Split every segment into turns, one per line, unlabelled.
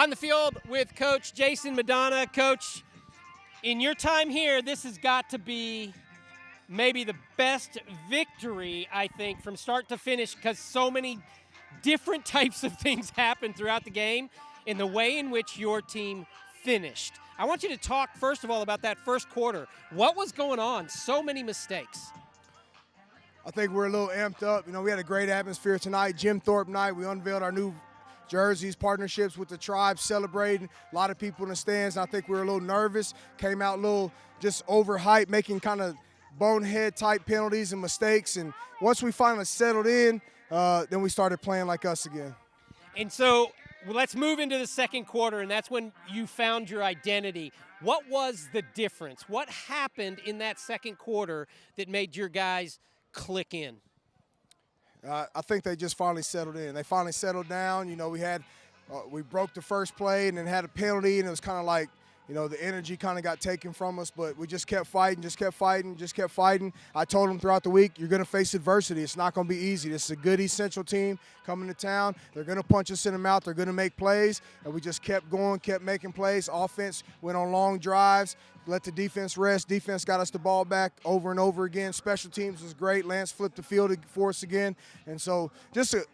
On the field with Coach Jason Madonna. Coach, in your time here, this has got to be maybe the best victory, I think, from start to finish, because so many different types of things happened throughout the game in the way in which your team finished. I want you to talk, first of all, about that first quarter. What was going on? So many mistakes.
I think we're a little amped up. You know, we had a great atmosphere tonight, Jim Thorpe night. We unveiled our new jerseys, partnerships with the tribe, celebrating. A lot of people in the stands. I think we were a little nervous, came out a little just overhyped, making kind of bonehead type penalties and mistakes. And once we finally settled in, then we started playing like us again.
And so let's move into the second quarter, and that's when you found your identity. What was the difference? What happened in that second quarter that made your guys click in?
I think they just finally settled in. They finally settled down. You know, we broke the first play and then had a penalty, and it was kind of like, you know, the energy kind of got taken from us, but we just kept fighting, just kept fighting. I told them throughout the week, you're going to face adversity. It's not going to be easy. This is a good East Central team coming to town. They're going to punch us in the mouth. They're going to make plays, and we just kept going, kept making plays. Offense went on long drives, let the defense rest. Defense got us the ball back over and over again. Special teams was great. Lance flipped the field for us again. And so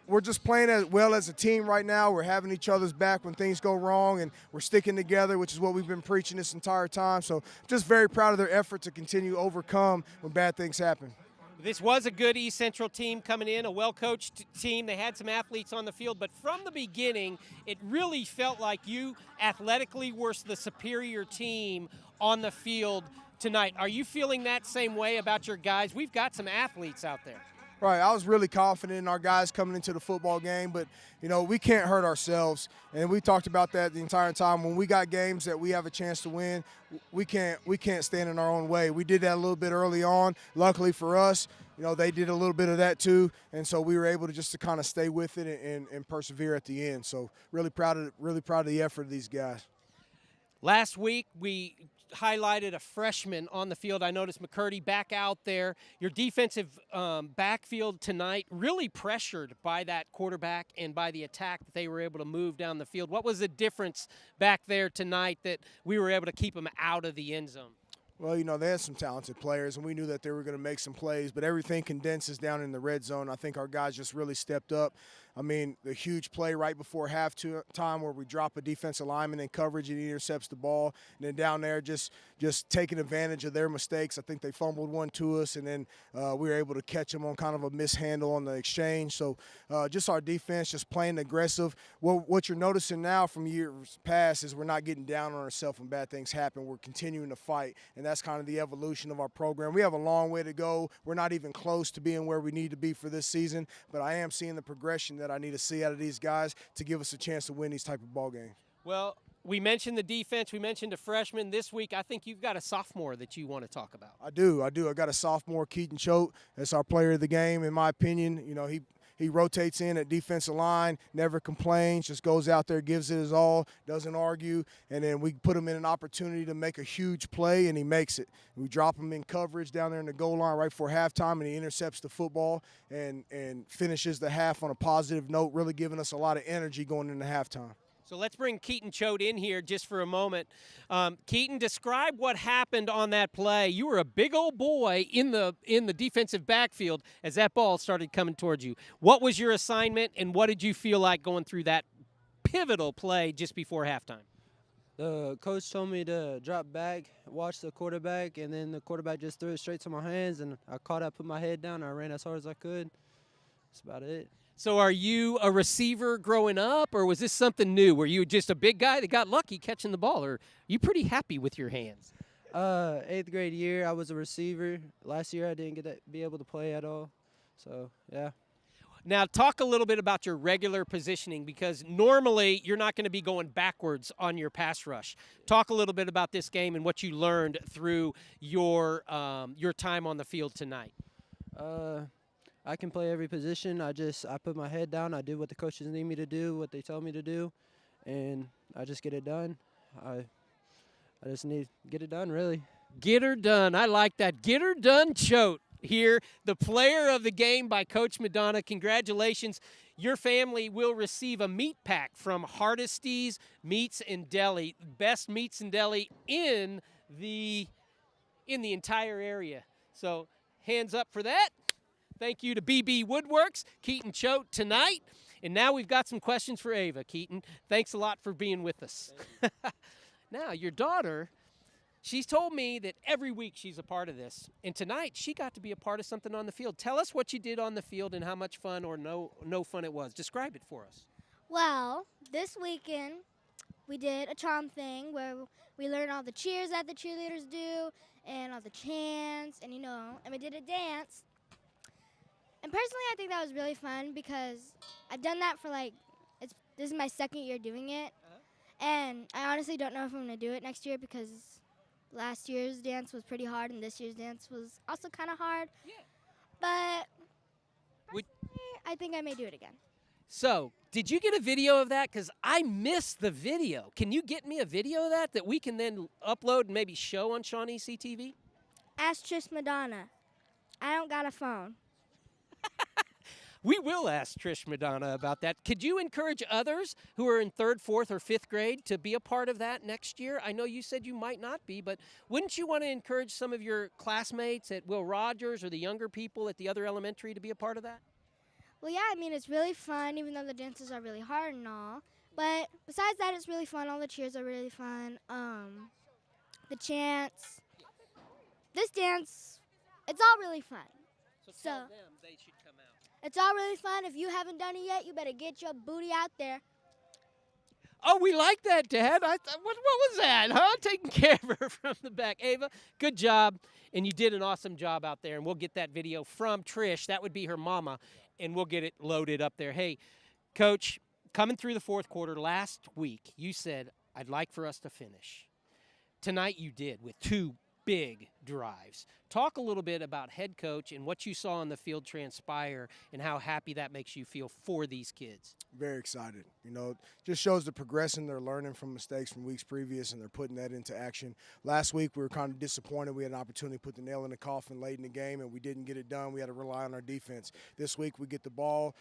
we're just playing as well as a team right now. We're having each other's back when things go wrong, and we're sticking together, which is what we've been preaching this entire time. So just very proud of their effort to continue to overcome when bad things happen.
This was a good East Central team coming in, a well-coached team. They had some athletes on the field, but from the beginning, it really felt like you athletically were the superior team on the field tonight. Are you feeling that same way about your guys? We've got some athletes out there.
Right, I was really confident in our guys coming into the football game, but, you know, we can't hurt ourselves, and we talked about that the entire time. When we got games that we have a chance to win, we can't stand in our own way. We did that a little bit early on. Luckily for us, you know, they did a little bit of that too, and so we were able to kind of stay with it and persevere at the end. So really proud of the effort of these guys.
Last week, we highlighted a freshman on the field. I noticed McCurdy back out there. Your defensive backfield tonight really pressured by that quarterback and by the attack that they were able to move down the field. What was the difference back there tonight that we were able to keep them out of the end zone?
Well, you know, they had some talented players, and we knew that they were going to make some plays, but everything condenses down in the red zone. I think our guys just really stepped up. I mean, the huge play right before halftime where we drop a defensive lineman in coverage and he intercepts the ball, and then down there just taking advantage of their mistakes. I think they fumbled one to us, and then we were able to catch them on kind of a mishandle on the exchange. So just our defense just playing aggressive. What you're noticing now from years past is we're not getting down on ourselves when bad things happen. We're continuing to fight, and that's kind of the evolution of our program. We have a long way to go. We're not even close to being where we need to be for this season, but I am seeing the progression that I need to see out of these guys to give us a chance to win these type of ball games.
Well, we mentioned the defense. We mentioned a freshman. This week, I think you've got a sophomore that you want to talk about.
I do. I got a sophomore, Keaton Choate. That's our player of the game, in my opinion. You know, he rotates in at defensive line, never complains, just goes out there, gives it his all, doesn't argue, and then we put him in an opportunity to make a huge play, and he makes it. We drop him in coverage down there in the goal line right before halftime, and he intercepts the football and finishes the half on a positive note, really giving us a lot of energy going into halftime.
So let's bring Keaton Choate in here just for a moment. Keaton, describe what happened on that play. You were a big old boy in the defensive backfield as that ball started coming towards you. What was your assignment, and what did you feel like going through that pivotal play just before halftime?
The coach told me to drop back, watch the quarterback, and then the quarterback just threw it straight to my hands, and I caught it, put my head down, and I ran as hard as I could. That's about it.
So are you a receiver growing up, or was this something new? Were you just a big guy that got lucky catching the ball, or are you pretty happy with your hands?
8th grade year, I was a receiver. Last year, I didn't be able to play at all. So, yeah.
Now, talk a little bit about your regular positioning, because normally you're not going to be going backwards on your pass rush. Talk a little bit about this game and what you learned through your time on the field tonight.
I can play every position. I put my head down. I do what the coaches need me to do, what they tell me to do, and I just get it done. I just need to get it done, really.
Get her done. I like that. Get her done, Choate. here, the player of the game by Coach Madonna. Congratulations. Your family will receive a meat pack from Hardesty's Meats and Deli, best meats and deli in the entire area. So hands up for that. Thank you to BB Woodworks, Keaton Choate tonight. And now we've got some questions for Ava. Keaton, thanks a lot for being with us. Now, your daughter, she's told me that every week she's a part of this. And tonight, she got to be a part of something on the field. Tell us what you did on the field and how much fun or no fun it was. Describe it for us.
Well, this weekend we did a charm thing where we learned all the cheers that the cheerleaders do and all the chants and, and we did a dance. And personally, I think that was really fun because I've done that for this is my second year doing it. And I honestly don't know if I'm going to do it next year because last year's dance was pretty hard and this year's dance was also kind of hard. Yeah. But I think I may do it again.
So, did you get a video of that? Because I missed the video. Can you get me a video of that we can then upload and maybe show on ShawneeCTV?
Ask Trish Madonna. I don't got a phone.
We will ask Trish Madonna about that. Could you encourage others who are in 3rd, 4th, or 5th grade to be a part of that next year? I know you said you might not be, but wouldn't you want to encourage some of your classmates at Will Rogers or the younger people at the other elementary to be a part of that?
Well, yeah, I mean, it's really fun, even though the dances are really hard and all. But besides that, it's really fun. All the cheers are really fun. The chants. This dance, it's all really fun.
So tell them they should come out.
It's all really fun. If you haven't done it yet, you better get your booty out there.
Oh, we like that, Dad. What was that, huh? Taking care of her from the back. Ava, good job. And you did an awesome job out there. And we'll get that video from Trish. That would be her mama. And we'll get it loaded up there. Hey, Coach, coming through the 4th quarter last week, you said, I'd like for us to finish. Tonight you did with 2 big drives. Talk a little bit about head coach and what you saw on the field transpire and how happy that makes you feel for these kids.
Very excited. Just shows the progression. They're learning from mistakes from weeks previous, and they're putting that into action. Last week, we were kind of disappointed. We had an opportunity to put the nail in the coffin late in the game, and we didn't get it done. We had to rely on our defense. This week, we get the ball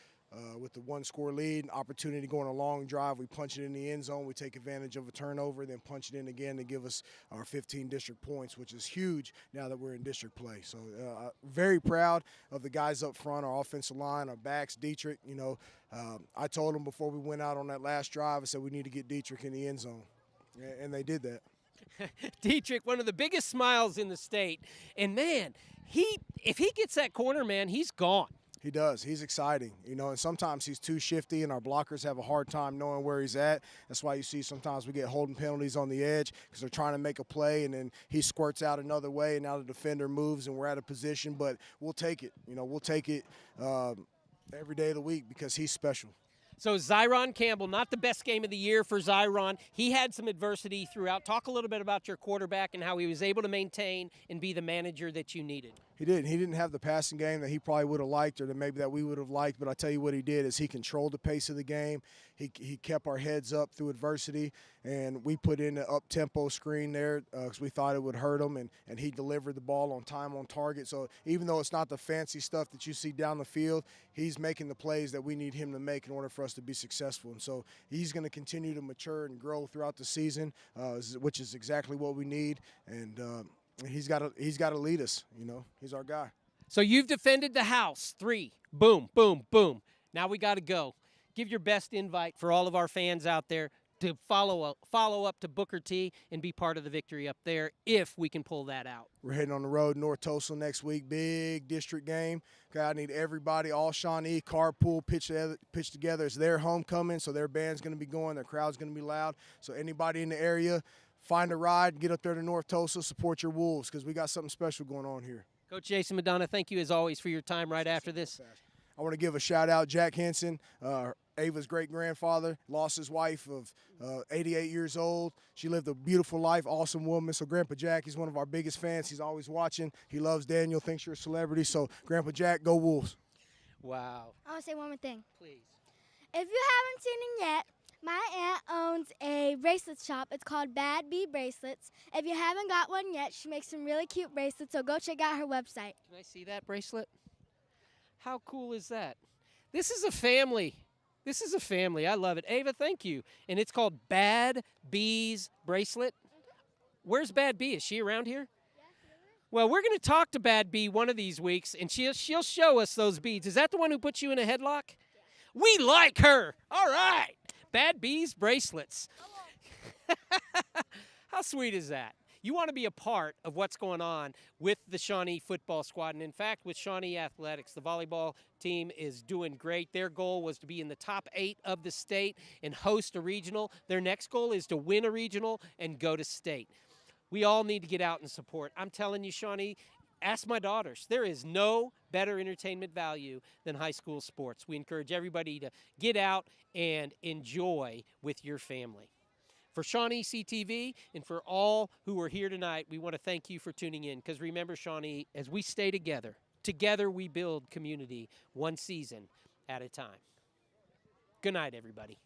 with the 1-score lead, an opportunity to go on a long drive. We punch it in the end zone. We take advantage of a turnover, then punch it in again to give us our 15 district points, which is huge now that we're in district play. So very proud of the guys up front, our offensive line, our backs, Dietrich. I told them before we went out on that last drive, I said we need to get Dietrich in the end zone, and they did that.
Dietrich, one of the biggest smiles in the state. And, man, if he gets that corner, man, he's gone.
He does. He's exciting, and sometimes he's too shifty, and our blockers have a hard time knowing where he's at. That's why you see sometimes we get holding penalties on the edge because they're trying to make a play, and then he squirts out another way, and now the defender moves, and we're out of position. But we'll take it. We'll take it every day of the week because he's special.
So Zyron Campbell, not the best game of the year for Zyron. He had some adversity throughout. Talk a little bit about your quarterback and how he was able to maintain and be the manager that you needed.
He didn't. He didn't have the passing game that he probably would have liked or that maybe that we would have liked. But I tell you what he did is he controlled the pace of the game. He kept our heads up through adversity, and we put in an up-tempo screen there because we thought it would hurt him, and he delivered the ball on time, on target. So even though it's not the fancy stuff that you see down the field, he's making the plays that we need him to make in order for us to be successful. And so he's going to continue to mature and grow throughout the season, which is exactly what we need. And he's got to lead us. He's our guy.
So you've defended the house. 3, boom, boom, boom. Now we got to go. Give your best invite for all of our fans out there to follow up to Booker T and be part of the victory up there if we can pull that out.
We're heading on the road North Tulsa next week. Big district game. Okay, I need everybody, all Shawnee, carpool, pitch together. It's their homecoming, so their band's going to be going. Their crowd's going to be loud. So anybody in the area, find a ride, get up there to North Tulsa, support your Wolves because we got something special going on here.
Coach Jason Madonna, thank you as always for your time right after this.
I want to give a shout-out Jack Henson, Ava's great-grandfather, lost his wife of 88 years old. She lived a beautiful life, awesome woman. So Grandpa Jack, he's one of our biggest fans. He's always watching. He loves Daniel, thinks you're a celebrity. So Grandpa Jack, go Wolves.
Wow.
I want to say one more thing.
Please.
If you haven't seen him yet, My aunt owns a bracelet shop. It's called Bad Bee Bracelets. If you haven't got one yet, she makes some really cute bracelets, so go check out her website.
Can I see that bracelet? How cool is that? This is a family. This is a family. I love it. Ava, thank you. And it's called Bad Bee's Bracelet. Where's Bad Bee? Is she around here? Well, we're going to talk to Bad Bee one of these weeks, and she'll show us those beads. Is that the one who put you in a headlock? We like her. All right. Bad Bee's Bracelets. How sweet is that? You want to be a part of what's going on with the Shawnee football squad. And in fact, with Shawnee Athletics, the volleyball team is doing great. Their goal was to be in the top 8 of the state and host a regional. Their next goal is to win a regional and go to state. We all need to get out and support. I'm telling you, Shawnee, ask my daughters. There is no better entertainment value than high school sports. We encourage everybody to get out and enjoy with your family. For ShawneeCTV and for all who are here tonight, we want to thank you for tuning in, because remember, Shawnee, as we stay together, together we build community one season at a time. Good night, everybody.